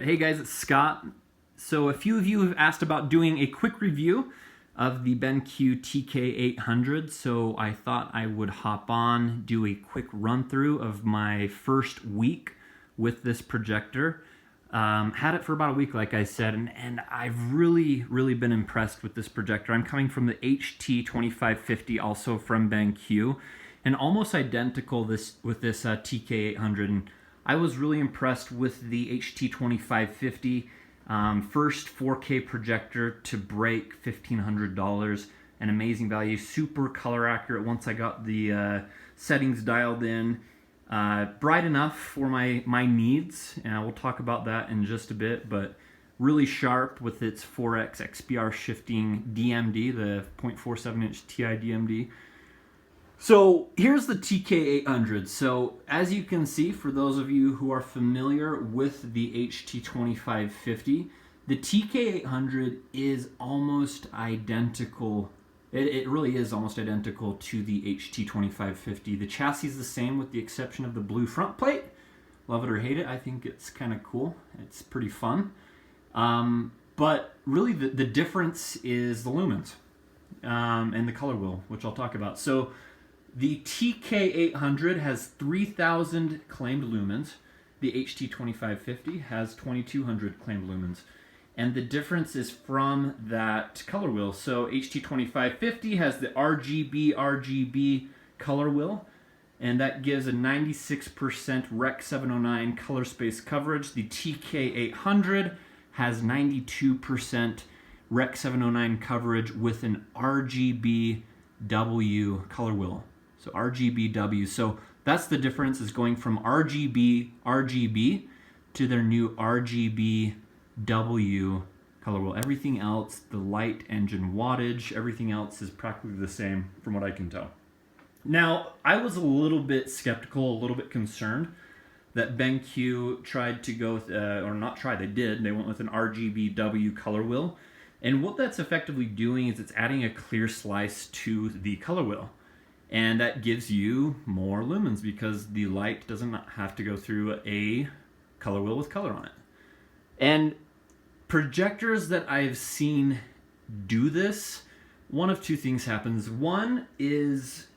Hey guys, it's Scott. So a few of you have asked about doing a quick review of the BenQ Tk800, so I thought I would hop on, do a quick run through of my first week with this projector. Had it for about a week, like I said, and I've really been impressed with this projector. I'm coming from the HT2550, also from BenQ, and almost identical with this Tk800. And I was really impressed with the HT2550, first 4K projector to break $1,500. An amazing value, super color accurate once I got the settings dialed in. Bright enough for my needs, and we'll talk about that in just a bit, but really sharp with its 4x XPR shifting DMD, the 0.47 inch TI DMD. So here's the Tk800. So as you can see, for those of you who are familiar with the HT2550, the Tk800 is almost identical. It really is almost identical to the HT2550. The chassis is the same with the exception of the blue front plate. Love it or hate it, I think it's kind of cool. It's pretty fun. But really the difference is the lumens and the color wheel, which I'll talk about. So the Tk800 has 3,000 claimed lumens. The HT2550 has 2,200 claimed lumens. And the difference is from that color wheel. So HT2550 has the RGB color wheel, and that gives a 96% Rec 709 color space coverage. The Tk800 has 92% Rec 709 coverage with an RGBW color wheel. So RGBW. So that's the difference, is going from RGB to their new RGBW color wheel. Everything else, the light engine wattage, everything else is practically the same from what I can tell. Now, I was a little bit skeptical, a little bit concerned that BenQ tried to go with, or not tried, they went with an RGBW color wheel. And what that's effectively doing is it's adding a clear slice to the color wheel. And that gives you more lumens because the light doesn't have to go through a color wheel with color on it. And projectors that I've seen do this, one of two things happens. One is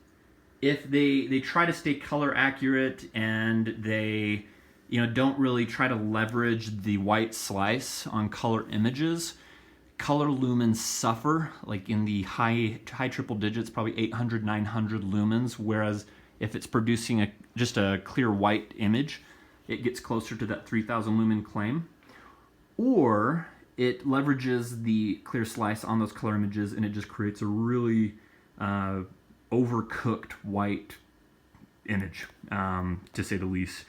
if they try to stay color accurate and they don't really try to leverage the white slice on color images, color lumens suffer, like in the high triple digits, probably 800, 900 lumens, whereas if it's producing just a clear white image, it gets closer to that 3,000 lumen claim. Or it leverages the clear slice on those color images and it just creates a really overcooked white image, to say the least.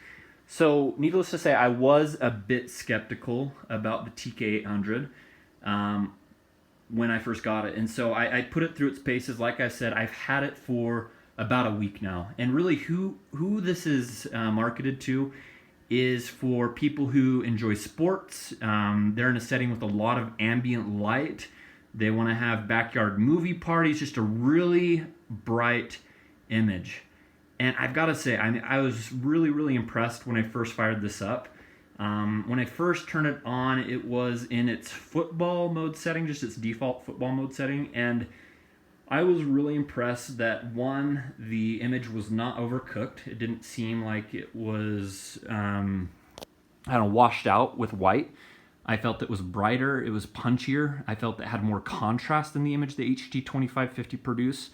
So needless to say, I was a bit skeptical about the Tk800 when I first got it. And so I put it through its paces. Like I said, I've had it for about a week now. And really who this is marketed to is for people who enjoy sports. They're in a setting with a lot of ambient light. They want to have backyard movie parties, just a really bright image. And I've got to say, I was really impressed when I first fired this up. When I first turned it on, it was in its football mode setting, just its default football mode setting, and I was really impressed that, one, the image was not overcooked. It didn't seem like it was, washed out with white. I felt it was brighter, it was punchier. I felt it had more contrast in the image the HT2550 produced.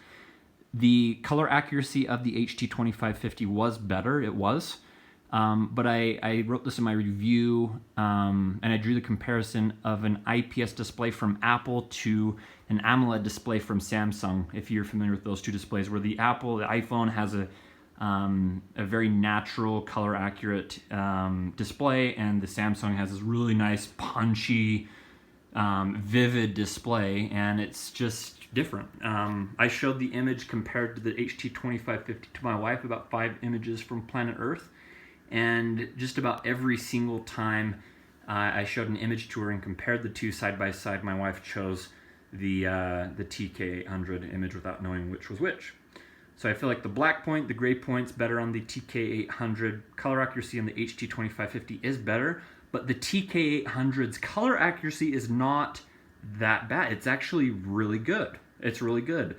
The color accuracy of the HT2550 was better, it was. But I wrote this in my review, and I drew the comparison of an IPS display from Apple to an AMOLED display from Samsung, if you're familiar with those two displays, where the iPhone has a very natural, color accurate display, and the Samsung has this really nice, punchy, vivid display, and it's just different. I showed the image compared to the HT2550 to my wife, about 5 images from planet Earth. And just about every single time I showed an image to her and compared the two side by side, my wife chose the Tk800 image without knowing which was which. So I feel like the black point, the gray point's better on the TK800. Color accuracy on the HT2550 is better, but the TK800's color accuracy is not that bad. It's actually really good. It's really good.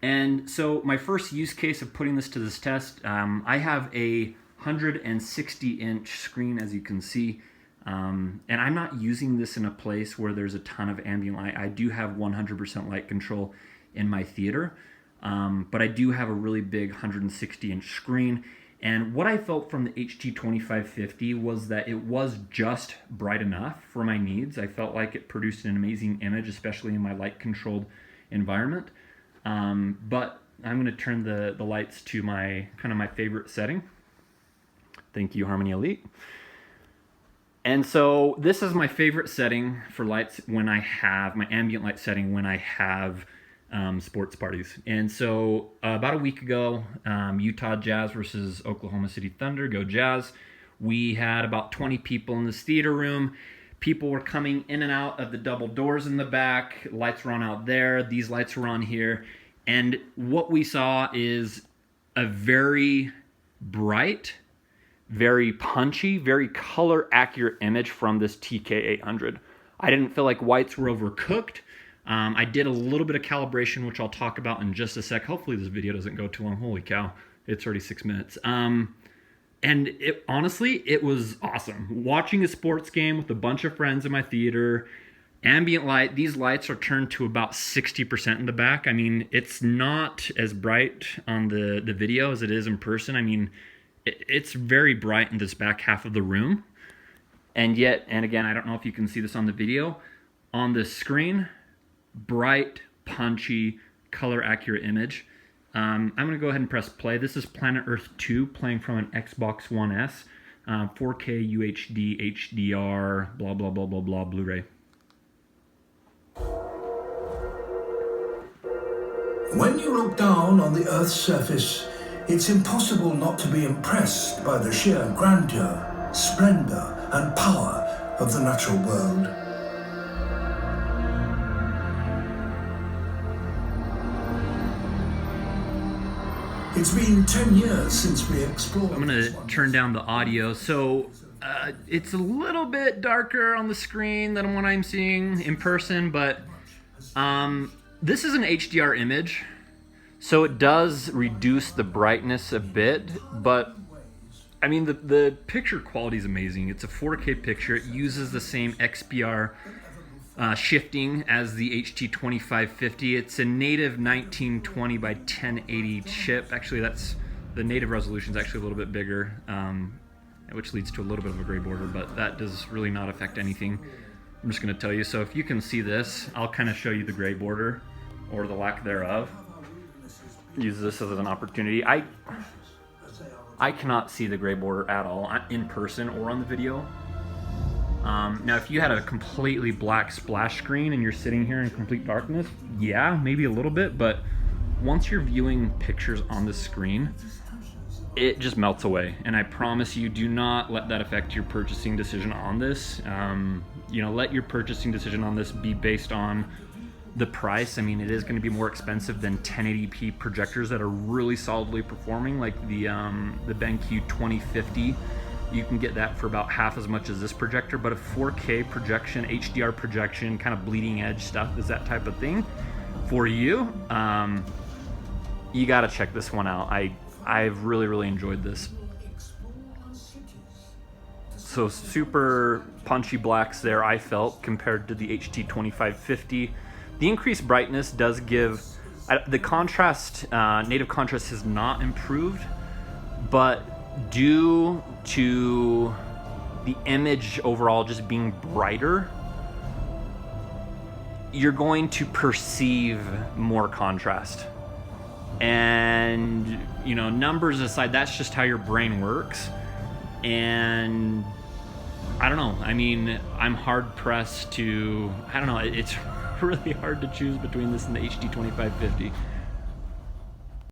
And so my first use case of putting this to this test, I have a 160-inch screen, as you can see, and I'm not using this in a place where there's a ton of ambient light. I do have 100% light control in my theater, but I do have a really big 160-inch screen. And what I felt from the HT2550 was that it was just bright enough for my needs. I felt like it produced an amazing image, especially in my light-controlled environment. But I'm going to turn the lights to my my favorite setting. Thank you, Harmony Elite. And so this is my favorite setting for lights when I have my ambient light setting when I have sports parties. And so about a week ago, Utah Jazz versus Oklahoma City Thunder, go Jazz. We had about 20 people in this theater room. People were coming in and out of the double doors in the back. Lights were on out there. These lights were on here. And what we saw is a very bright, very punchy, very color accurate image from this TK800. I didn't feel like whites were overcooked. I did a little bit of calibration, which I'll talk about in just a sec. Hopefully this video doesn't go too long. Holy cow, it's already 6 minutes. And honestly, it was awesome. Watching a sports game with a bunch of friends in my theater, ambient light, these lights are turned to about 60% in the back. I mean, it's not as bright on the video as it is in person. I mean, it's very bright in this back half of the room. And yet, and again, I don't know if you can see this on the video, on the screen, bright, punchy, color accurate image. I'm going to go ahead and press play. This is Planet Earth 2 playing from an Xbox One S, 4K UHD, HDR, blah, blah, blah, blah, blah, Blu-ray. When you look down on the Earth's surface, it's impossible not to be impressed by the sheer grandeur, splendor, and power of the natural world. It's been 10 years since we explored. I'm going to turn down the audio. So it's a little bit darker on the screen than what I'm seeing in person, but this is an HDR image. So it does reduce the brightness a bit, but I mean, the picture quality is amazing. It's a 4K picture. It uses the same XPR shifting as the HT2550. It's a native 1920 by 1080 chip. Actually, that's the native resolution is actually a little bit bigger, which leads to a little bit of a gray border, but that does really not affect anything. I'm just going to tell you. So if you can see this, I'll kind of show you the gray border or the lack thereof. Use this as an opportunity. I cannot see the gray border at all in person or on the video. Now, if you had a completely black splash screen and you're sitting here in complete darkness, yeah, maybe a little bit, but once you're viewing pictures on the screen, it just melts away. And I promise you, do not let that affect your purchasing decision on this. Let your purchasing decision on this be based on the price. I mean, it is going to be more expensive than 1080p projectors that are really solidly performing, like the BenQ 2050. You can get that for about half as much as this projector, but a 4K projection, HDR projection, kind of bleeding edge stuff is that type of thing for you. You got to check this one out. I've really enjoyed this. So super punchy blacks there, I felt, compared to the HT2550. The increased brightness does give, the contrast, native contrast has not improved, but due to the image overall just being brighter, you're going to perceive more contrast. And, numbers aside, that's just how your brain works. And I don't know. I mean, I'm hard pressed to, it's really hard to choose between this and the HT2550.